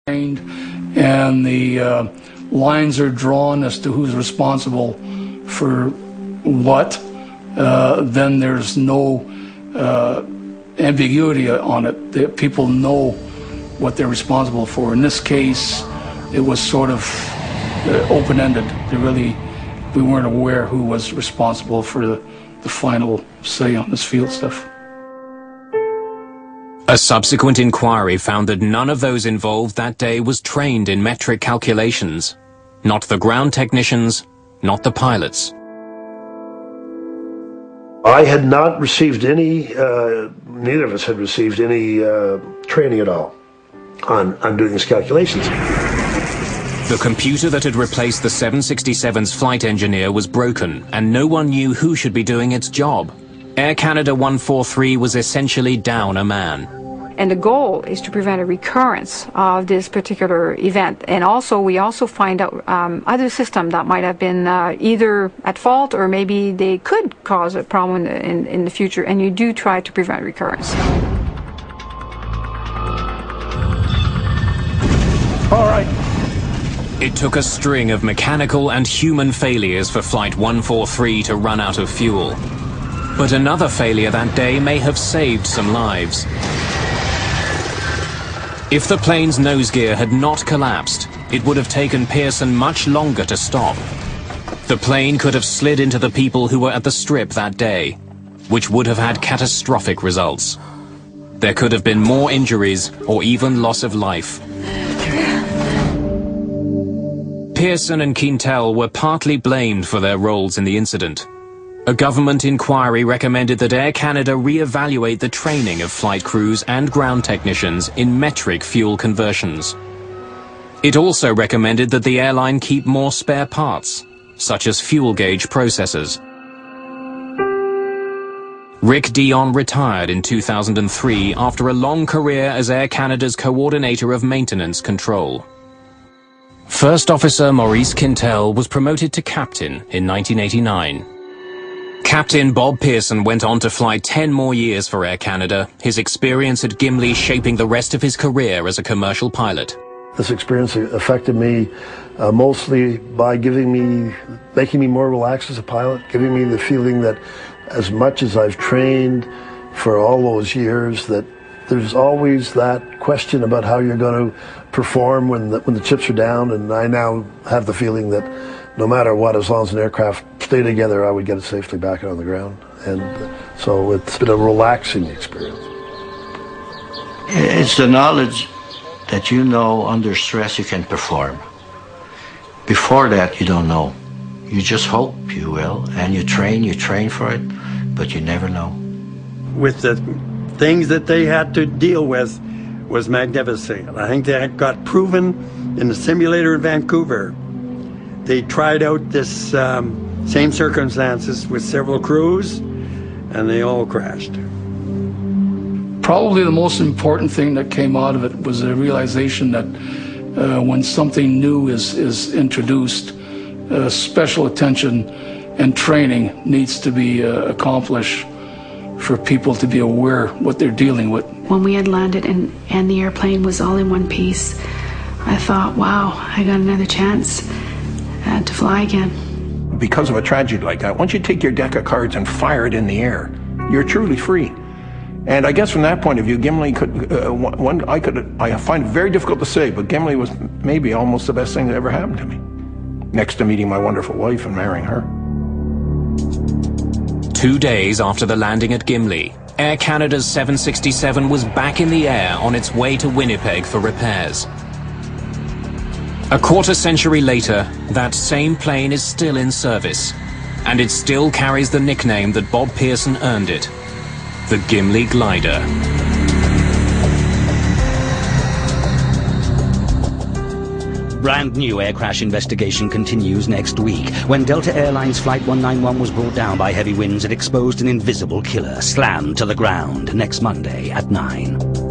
and the lines are drawn as to who's responsible for what, then there's no ambiguity on it. People know what they're responsible for. In this case, it was sort of open-ended. We weren't aware who was responsible for the final say on this field stuff. A subsequent inquiry found that none of those involved that day was trained in metric calculations. Not the ground technicians, not the pilots. I had not received any, neither of us had received any training at all on doing these calculations. The computer that had replaced the 767's flight engineer was broken, and no one knew who should be doing its job. Air Canada 143 was essentially down a man. And the goal is to prevent a recurrence of this particular event. And also, we also find out other systems that might have been either at fault or maybe they could cause a problem in the future. And you do try to prevent recurrence. All right. It took a string of mechanical and human failures for Flight 143 to run out of fuel. But another failure that day may have saved some lives. If the plane's nose gear had not collapsed, it would have taken Pearson much longer to stop. The plane could have slid into the people who were at the strip that day, which would have had catastrophic results. There could have been more injuries or even loss of life. Pearson and Quintel were partly blamed for their roles in the incident. A government inquiry recommended that Air Canada re-evaluate the training of flight crews and ground technicians in metric fuel conversions. It also recommended that the airline keep more spare parts, such as fuel gauge processors. Rick Dion retired in 2003 after a long career as Air Canada's coordinator of maintenance control. First Officer Maurice Quintel was promoted to captain in 1989. Captain Bob Pearson went on to fly 10 more years for Air Canada, his experience at Gimli shaping the rest of his career as a commercial pilot. This experience affected me mostly by making me more relaxed as a pilot, giving me the feeling that as much as I've trained for all those years, that there's always that question about how you're going to perform when the chips are down, and I now have the feeling that no matter what, as long as an aircraft stayed together, I would get it safely back on the ground. And so it's been a relaxing experience. It's the knowledge that you know under stress you can perform. Before that, you don't know. You just hope you will, and you train for it, but you never know. With the things that they had to deal with was magnificent. I think that got proven in the simulator in Vancouver. They tried out this same circumstances with several crews, and they all crashed. Probably the most important thing that came out of it was a realization that when something new is introduced, special attention and training needs to be accomplished for people to be aware what they're dealing with. When we had landed and the airplane was all in one piece, I thought, wow, I got another chance to fly again. Because of a tragedy like that, once you take your deck of cards and fire it in the air, you're truly free. And I guess from that point of view, Gimli I find it very difficult to say, but Gimli was maybe almost the best thing that ever happened to me, next to meeting my wonderful wife and marrying her. 2 days after the landing at Gimli, Air Canada's 767 was back in the air on its way to Winnipeg for repairs. A quarter century later, that same plane is still in service, and it still carries the nickname that Bob Pearson earned it, the Gimli Glider. Brand new air crash investigation continues next week, when Delta Airlines Flight 191 was brought down by heavy winds and exposed an invisible killer, slammed to the ground next Monday at 9.